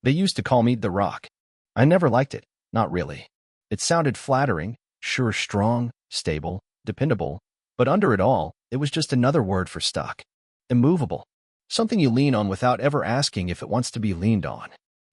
They used to call me The Rock. I never liked it, not really. It sounded flattering, sure, strong, stable, dependable, but under it all, it was just another word for stuck. Immovable. Something you lean on without ever asking if it wants to be leaned on.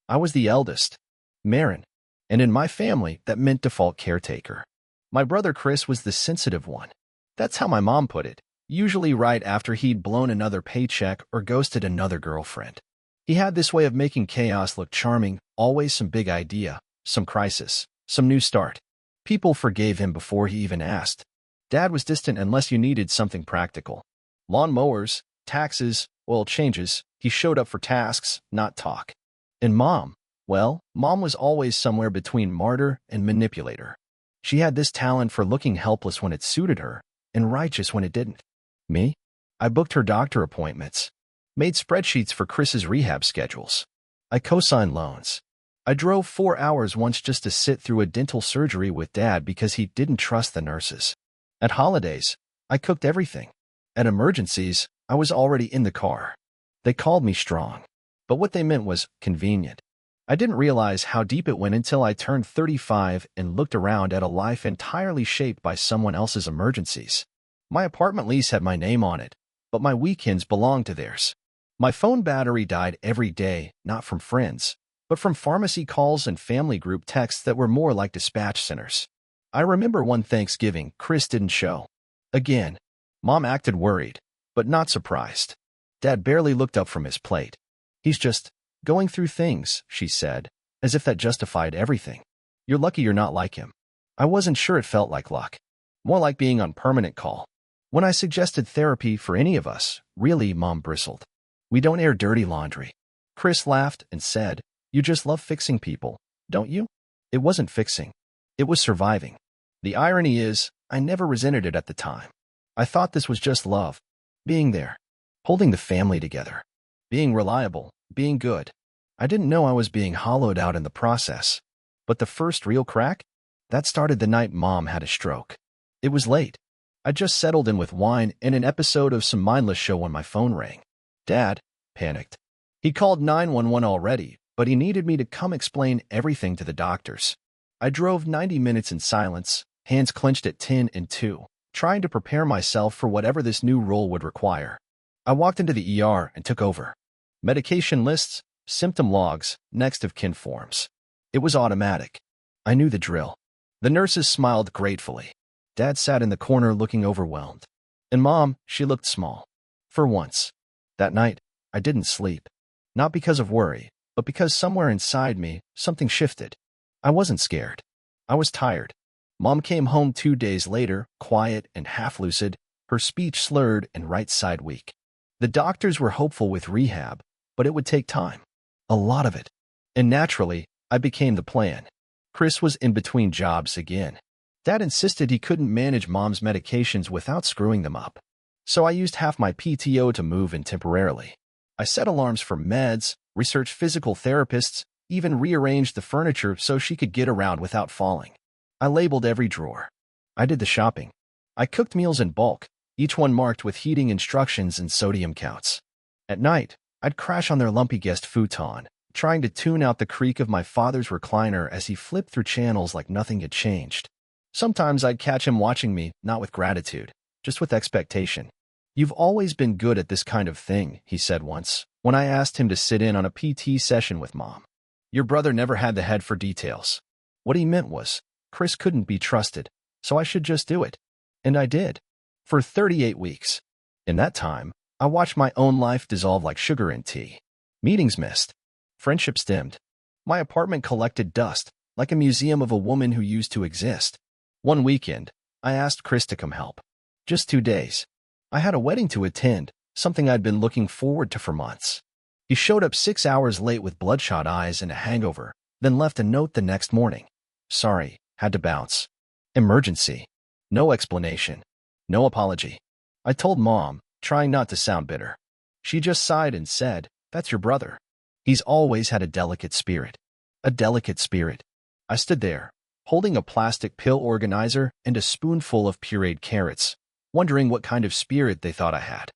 I was the eldest, Marin, and in my family, that meant default caretaker. My brother Chris was the sensitive one. That's how my mom put it, usually right after he'd blown another paycheck or ghosted another girlfriend. He had this way of making chaos look charming, always some big idea, some crisis, some new start. People forgave him before he even asked. Dad was distant unless you needed something practical. Lawn mowers, taxes, oil changes. He showed up for tasks, not talk. And Mom, well, Mom was always somewhere between martyr and manipulator. She had this talent for looking helpless when it suited her and righteous when it didn't. Me? I booked her doctor appointments, made spreadsheets for Chris's rehab schedules. I co-signed loans. I drove 4 hours once just to sit through a dental surgery with Dad because he didn't trust the nurses. At holidays, I cooked everything. At emergencies, I was already in the car. They called me strong, but what they meant was convenient. I didn't realize how deep it went until I turned 35 and looked around at a life entirely shaped by someone else's emergencies. My apartment lease had my name on it, but my weekends belonged to theirs. My phone battery died every day, not from friends, but from pharmacy calls and family group texts that were more like dispatch centers. I remember one Thanksgiving, Chris didn't show. Again, Mom acted worried, but not surprised. Dad barely looked up from his plate. He's just going through things, she said, as if that justified everything. You're lucky you're not like him. I wasn't sure it felt like luck. More like being on permanent call. When I suggested therapy for any of us, really, Mom bristled. We don't air dirty laundry. Chris laughed and said, you just love fixing people, don't you? It wasn't fixing. It was surviving. The irony is, I never resented it at the time. I thought this was just love. Being there. Holding the family together. Being reliable. Being good. I didn't know I was being hollowed out in the process. But the first real crack? That started the night Mom had a stroke. It was late. I just settled in with wine and an episode of some mindless show when my phone rang. Dad panicked. He called 911 already, but he needed me to come explain everything to the doctors. I drove 90 minutes in silence, hands clenched at 10 and 2, trying to prepare myself for whatever this new role would require. I walked into the ER and took over. Medication lists, symptom logs, next of kin forms. It was automatic. I knew the drill. The nurses smiled gratefully. Dad sat in the corner looking overwhelmed. And Mom, she looked small. For once. That night, I didn't sleep. Not because of worry, but because somewhere inside me, something shifted. I wasn't scared. I was tired. Mom came home 2 days later, quiet and half-lucid, her speech slurred and right side weak. The doctors were hopeful with rehab, but it would take time. A lot of it. And naturally, I became the plan. Chris was in between jobs again. Dad insisted he couldn't manage Mom's medications without screwing them up. So I used half my PTO to move in temporarily. I set alarms for meds, researched physical therapists, even rearranged the furniture so she could get around without falling. I labeled every drawer. I did the shopping. I cooked meals in bulk, each one marked with heating instructions and sodium counts. At night, I'd crash on their lumpy guest futon, trying to tune out the creak of my father's recliner as he flipped through channels like nothing had changed. Sometimes I'd catch him watching me, not with gratitude, just with expectation. You've always been good at this kind of thing, he said once, when I asked him to sit in on a PT session with Mom. Your brother never had the head for details. What he meant was, Chris couldn't be trusted, so I should just do it. And I did. For 38 weeks. In that time, I watched my own life dissolve like sugar in tea. Meetings missed. Friendships dimmed. My apartment collected dust, like a museum of a woman who used to exist. One weekend, I asked Chris to come help. Just 2 days. I had a wedding to attend, something I'd been looking forward to for months. He showed up 6 hours late with bloodshot eyes and a hangover, then left a note the next morning. Sorry, had to bounce. Emergency. No explanation. No apology. I told Mom, trying not to sound bitter. She just sighed and said, that's your brother. He's always had a delicate spirit. A delicate spirit. I stood there, holding a plastic pill organizer and a spoonful of pureed carrots, wondering what kind of spirit they thought I had.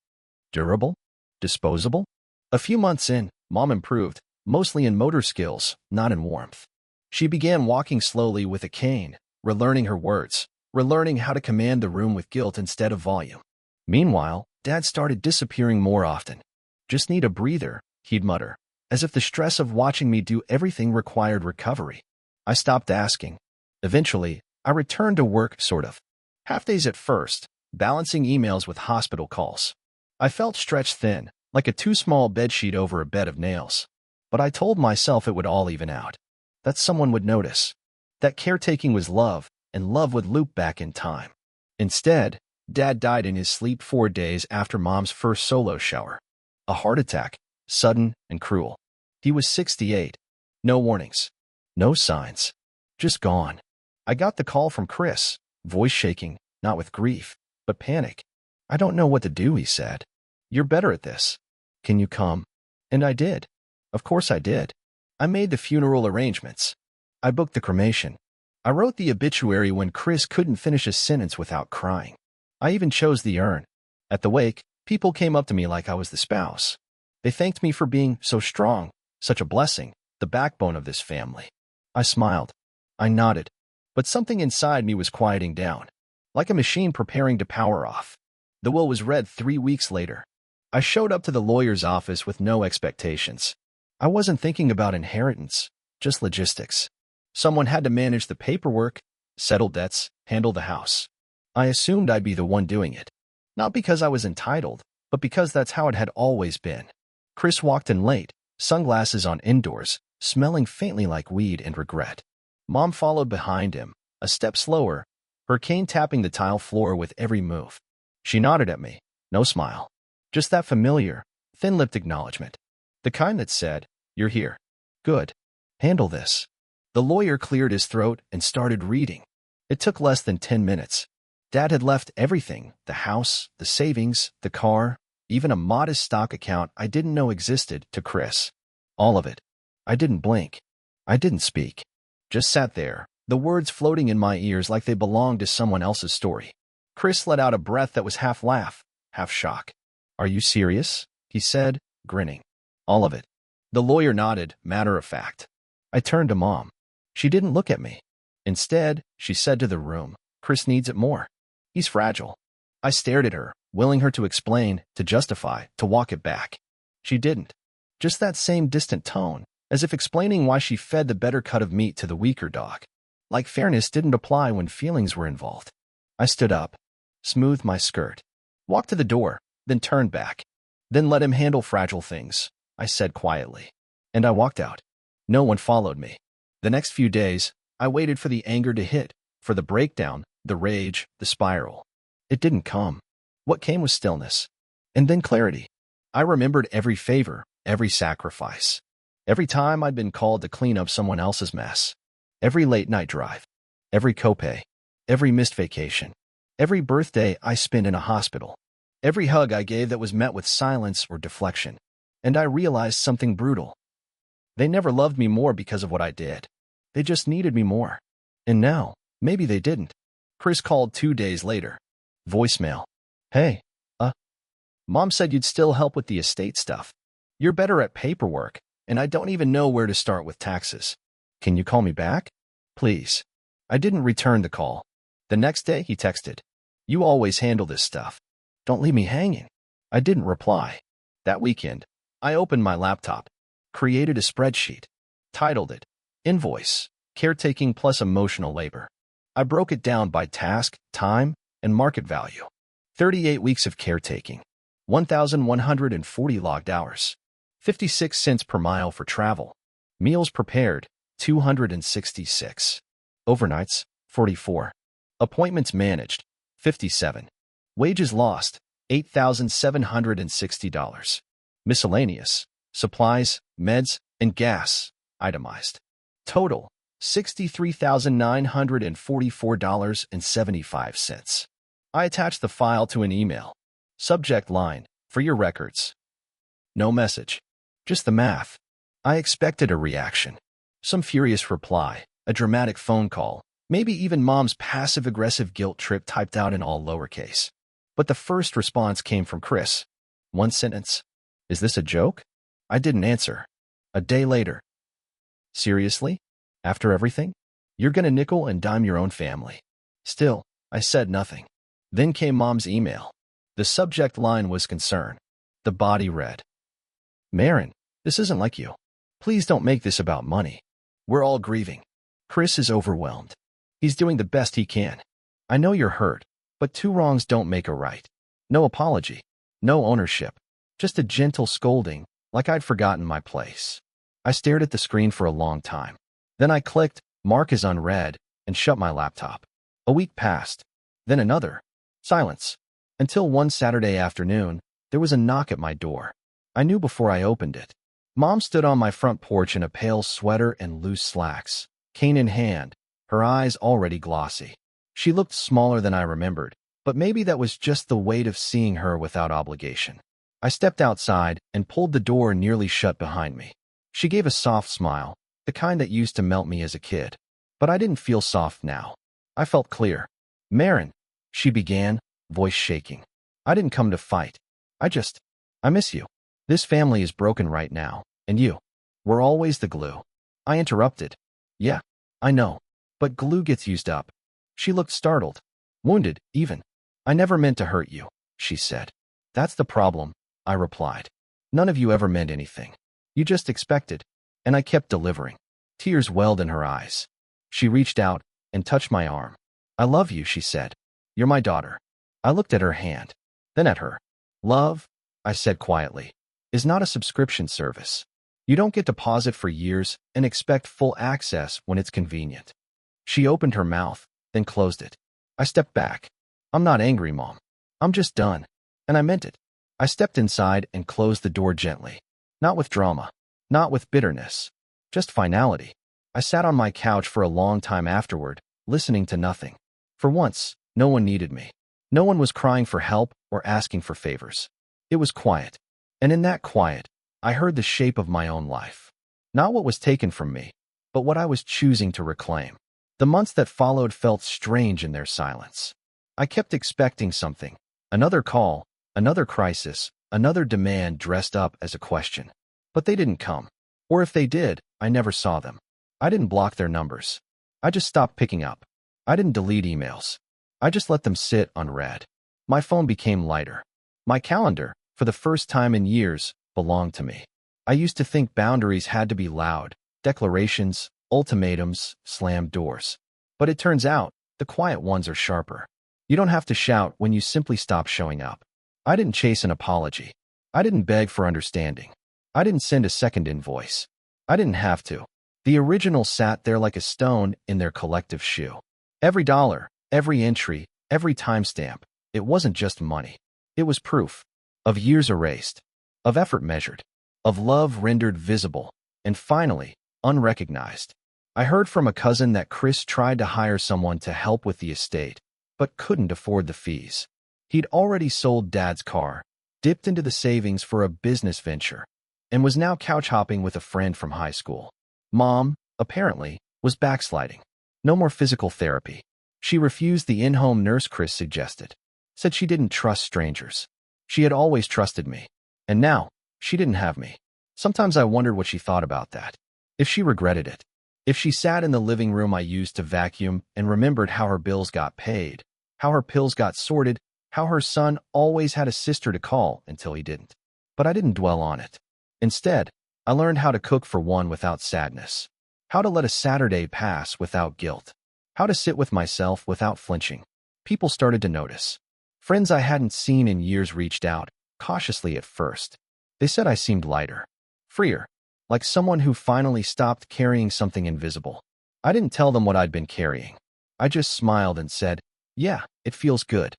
Durable? Disposable? A few months in, Mom improved, mostly in motor skills, not in warmth. She began walking slowly with a cane, relearning her words, relearning how to command the room with guilt instead of volume. Meanwhile, Dad started disappearing more often. "Just need a breather," he'd mutter, as if the stress of watching me do everything required recovery. I stopped asking. Eventually, I returned to work, sort of. Half days at first, balancing emails with hospital calls. I felt stretched thin, like a too small bedsheet over a bed of nails. But I told myself it would all even out. That someone would notice. That caretaking was love, and love would loop back in time. Instead, Dad died in his sleep 4 days after Mom's first solo shower. A heart attack, sudden and cruel. He was 68. No warnings. No signs. Just gone. I got the call from Chris, voice shaking, not with grief, but panic. "I don't know what to do," he said. "You're better at this. Can you come?" And I did. Of course I did. I made the funeral arrangements. I booked the cremation. I wrote the obituary when Chris couldn't finish a sentence without crying. I even chose the urn. At the wake, people came up to me like I was the spouse. They thanked me for being so strong, such a blessing, the backbone of this family. I smiled. I nodded. But something inside me was quieting down, like a machine preparing to power off. The will was read 3 weeks later. I showed up to the lawyer's office with no expectations. I wasn't thinking about inheritance, just logistics. Someone had to manage the paperwork, settle debts, handle the house. I assumed I'd be the one doing it. Not because I was entitled, but because that's how it had always been. Chris walked in late, sunglasses on indoors, smelling faintly like weed and regret. Mom followed behind him, a step slower, her cane tapping the tile floor with every move. She nodded at me, no smile. Just that familiar, thin-lipped acknowledgement. The kind that said, "You're here. Good. Handle this." The lawyer cleared his throat and started reading. It took less than 10 minutes. Dad had left everything, the house, the savings, the car, even a modest stock account I didn't know existed, to Chris. All of it. I didn't blink. I didn't speak. Just sat there, the words floating in my ears like they belonged to someone else's story. Chris let out a breath that was half laugh, half shock. "Are you serious?" he said, grinning. "All of it." The lawyer nodded, matter of fact. I turned to Mom. She didn't look at me. Instead, she said to the room, "Chris needs it more. He's fragile." I stared at her, willing her to explain, to justify, to walk it back. She didn't. Just that same distant tone, as if explaining why she fed the better cut of meat to the weaker dog. Like fairness didn't apply when feelings were involved. I stood up, smoothed my skirt, walked to the door, then turned back. "Then let him handle fragile things," I said quietly. And I walked out. No one followed me. The next few days, I waited for the anger to hit, for the breakdown, the rage, the spiral. It didn't come. What came was stillness. And then clarity. I remembered every favor, every sacrifice. Every time I'd been called to clean up someone else's mess. Every late-night drive. Every copay. Every missed vacation. Every birthday I spent in a hospital. Every hug I gave that was met with silence or deflection. And I realized something brutal. They never loved me more because of what I did. They just needed me more. And now, maybe they didn't. Chris called 2 days later. Voicemail. "Hey, Mom said you'd still help with the estate stuff. You're better at paperwork, and I don't even know where to start with taxes. Can you call me back? Please." I didn't return the call. The next day, he texted, "You always handle this stuff. Don't leave me hanging." I didn't reply. That weekend, I opened my laptop, created a spreadsheet, titled it, Invoice, Caretaking plus Emotional Labor. I broke it down by task, time, and market value. 38 weeks of caretaking, 1,140 logged hours, 56 cents per mile for travel, meals prepared, 266, overnights, 44, appointments managed, 57, wages lost, $8,760, miscellaneous, supplies, meds, and gas, itemized. Total, $63,944.75. I attached the file to an email. Subject line, "For your records." No message. Just the math. I expected a reaction. Some furious reply, a dramatic phone call, maybe even Mom's passive-aggressive guilt trip typed out in all lowercase. But the first response came from Chris. One sentence. "Is this a joke?" I didn't answer. A day later. Seriously? After everything? You're gonna nickel and dime your own family. Still, I said nothing. Then came Mom's email. The subject line was concern. The body read, Marin, this isn't like you. Please don't make this about money. We're all grieving. Chris is overwhelmed. He's doing the best he can. I know you're hurt, but two wrongs don't make a right. No apology. No ownership. Just a gentle scolding, like I'd forgotten my place. I stared at the screen for a long time. Then I clicked, Mark is unread, and shut my laptop. A week passed. Then another. Silence. Until one Saturday afternoon, there was a knock at my door. I knew before I opened it. Mom stood on my front porch in a pale sweater and loose slacks, cane in hand, her eyes already glossy. She looked smaller than I remembered, but maybe that was just the weight of seeing her without obligation. I stepped outside and pulled the door nearly shut behind me. She gave a soft smile, the kind that used to melt me as a kid. But I didn't feel soft now. I felt clear. Marin, she began, voice shaking. I didn't come to fight. I miss you. This family is broken right now, and you. We're always the glue. I interrupted. Yeah, I know. But glue gets used up. She looked startled. Wounded, even. I never meant to hurt you, she said. That's the problem, I replied. None of you ever meant anything. You just expected. And I kept delivering. Tears welled in her eyes. She reached out and touched my arm. I love you, she said. You're my daughter. I looked at her hand, then at her. Love, I said quietly, is not a subscription service. You don't get to pause it for years and expect full access when it's convenient. She opened her mouth, then closed it. I stepped back. I'm not angry, Mom. I'm just done. And I meant it. I stepped inside and closed the door gently. Not with drama. Not with bitterness. Just finality. I sat on my couch for a long time afterward, listening to nothing. For once, no one needed me. No one was crying for help or asking for favors. It was quiet. And in that quiet, I heard the shape of my own life. Not what was taken from me, but what I was choosing to reclaim. The months that followed felt strange in their silence. I kept expecting something. Another call, another crisis, another demand dressed up as a question. But they didn't come. Or if they did, I never saw them. I didn't block their numbers. I just stopped picking up. I didn't delete emails. I just let them sit unread. My phone became lighter. My calendar, for the first time in years, belonged to me. I used to think boundaries had to be loud, declarations, ultimatums, slammed doors. But it turns out, the quiet ones are sharper. You don't have to shout when you simply stop showing up. I didn't chase an apology. I didn't beg for understanding. I didn't send a second invoice. I didn't have to. The original sat there like a stone in their collective shoe. Every dollar, every entry, every timestamp, it wasn't just money. It was proof of years erased, of effort measured, of love rendered visible, and finally, unrecognized. I heard from a cousin that Chris tried to hire someone to help with the estate, but couldn't afford the fees. He'd already sold Dad's car, dipped into the savings for a business venture, and was now couch hopping with a friend from high school. Mom, apparently, was backsliding. No more physical therapy. She refused the in-home nurse Chris suggested. Said she didn't trust strangers. She had always trusted me. And now, she didn't have me. Sometimes I wondered what she thought about that. If she regretted it. If she sat in the living room I used to vacuum and remembered how her bills got paid, how her pills got sorted, how her son always had a sister to call until he didn't. But I didn't dwell on it. Instead, I learned how to cook for one without sadness, how to let a Saturday pass without guilt, how to sit with myself without flinching. People started to notice. Friends I hadn't seen in years reached out, cautiously at first. They said I seemed lighter, freer, like someone who finally stopped carrying something invisible. I didn't tell them what I'd been carrying. I just smiled and said, yeah, it feels good.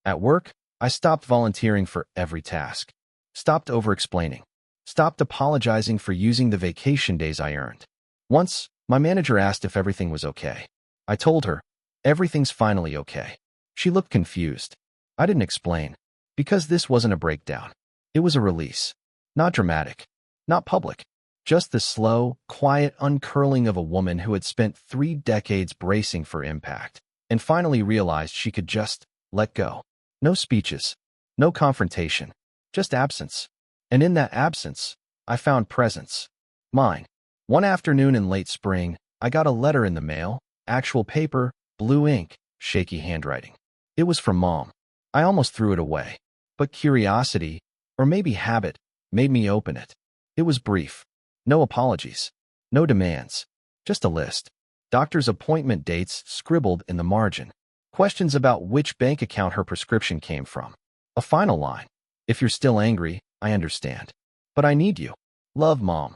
At work, I stopped volunteering for every task, stopped over-explaining, stopped apologizing for using the vacation days I earned. Once, my manager asked if everything was okay. I told her, everything's finally okay. She looked confused. I didn't explain, because this wasn't a breakdown. It was a release. Not dramatic, not public, just the slow, quiet uncurling of a woman who had spent 3 decades bracing for impact, and finally realized she could just let go. No speeches, no confrontation, just absence. And in that absence, I found presence. Mine. One afternoon in late spring, I got a letter in the mail, actual paper, blue ink, shaky handwriting. It was from Mom. I almost threw it away. But curiosity, or maybe habit, made me open it. It was brief. No apologies. No demands. Just a list. Doctor's appointment dates scribbled in the margin. Questions about which bank account her prescription came from. A final line. If you're still angry, I understand. But I need you. Love, Mom.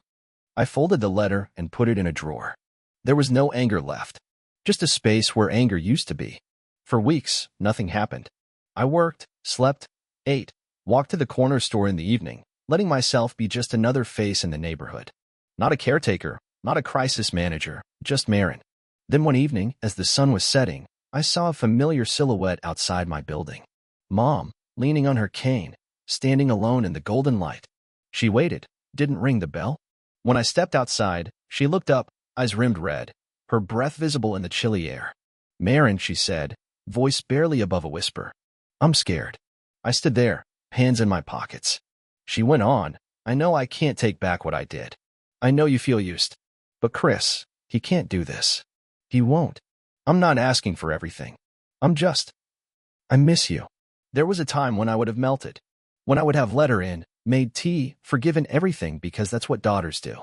I folded the letter and put it in a drawer. There was no anger left. Just a space where anger used to be. For weeks, nothing happened. I worked, slept, ate, walked to the corner store in the evening, letting myself be just another face in the neighborhood. Not a caretaker, not a crisis manager, just Marin. Then one evening, as the sun was setting, I saw a familiar silhouette outside my building. Mom, leaning on her cane, standing alone in the golden light. She waited, didn't ring the bell. When I stepped outside, she looked up, eyes rimmed red, her breath visible in the chilly air. Marin, she said, voice barely above a whisper. I'm scared. I stood there, hands in my pockets. She went on, I know I can't take back what I did. I know you feel used. But Chris, he can't do this. He won't. I'm not asking for everything. I miss you. There was a time when I would have melted. When I would have let her in, made tea, forgiven everything because that's what daughters do.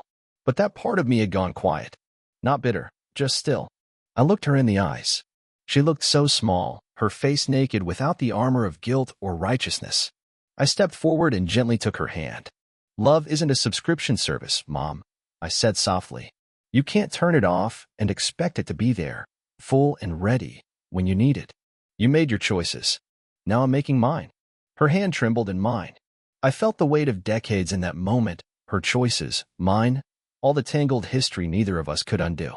But that part of me had gone quiet. Not bitter, just still. I looked her in the eyes. She looked so small, her face naked without the armor of guilt or righteousness. I stepped forward and gently took her hand. Love isn't a subscription service, Mom, I said softly. You can't turn it off and expect it to be there, full and ready, when you need it. You made your choices. Now I'm making mine. Her hand trembled in mine. I felt the weight of decades in that moment, her choices, mine, all the tangled history neither of us could undo.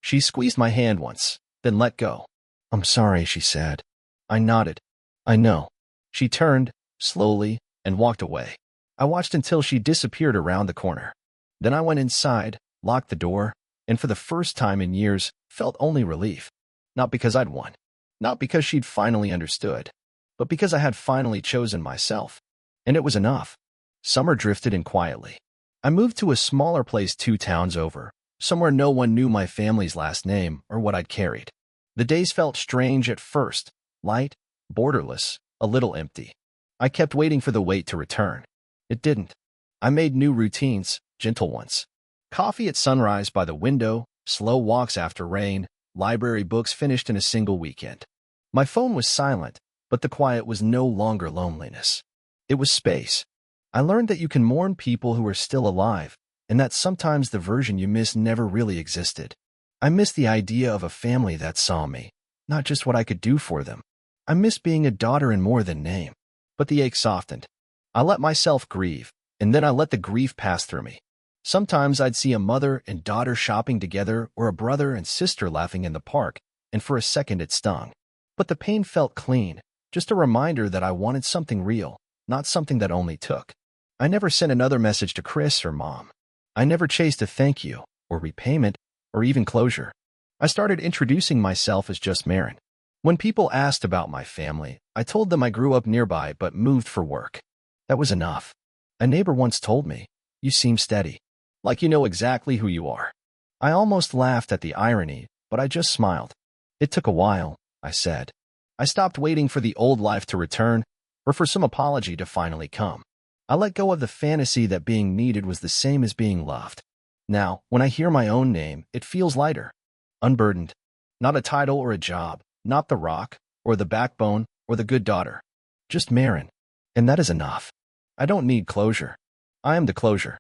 She squeezed my hand once, then let go. I'm sorry, she said. I nodded. I know. She turned, slowly, and walked away. I watched until she disappeared around the corner. Then I went inside, locked the door, and for the first time in years, felt only relief. Not because I'd won. Not because she'd finally understood. But because I had finally chosen myself. And it was enough. Summer drifted in quietly. I moved to a smaller place 2 towns over, somewhere no one knew my family's last name or what I'd carried. The days felt strange at first, light, borderless, a little empty. I kept waiting for the wait to return. It didn't. I made new routines, gentle ones. Coffee at sunrise by the window, slow walks after rain, library books finished in a single weekend. My phone was silent, but the quiet was no longer loneliness. It was space. I learned that you can mourn people who are still alive, and that sometimes the version you miss never really existed. I miss the idea of a family that saw me, not just what I could do for them. I miss being a daughter in more than name. But the ache softened. I let myself grieve, and then I let the grief pass through me. Sometimes I'd see a mother and daughter shopping together or a brother and sister laughing in the park, and for a second it stung. But the pain felt clean, just a reminder that I wanted something real, not something that only took. I never sent another message to Chris or Mom. I never chased a thank you, or repayment, or even closure. I started introducing myself as just Marin. When people asked about my family, I told them I grew up nearby but moved for work. That was enough. A neighbor once told me, "You seem steady, like you know exactly who you are." I almost laughed at the irony, but I just smiled. It took a while, I said. I stopped waiting for the old life to return, or for some apology to finally come. I let go of the fantasy that being needed was the same as being loved. Now, when I hear my own name, it feels lighter, unburdened. Not a title or a job, not the rock, or the backbone, or the good daughter. Just Marin. And that is enough. I don't need closure. I am the closure.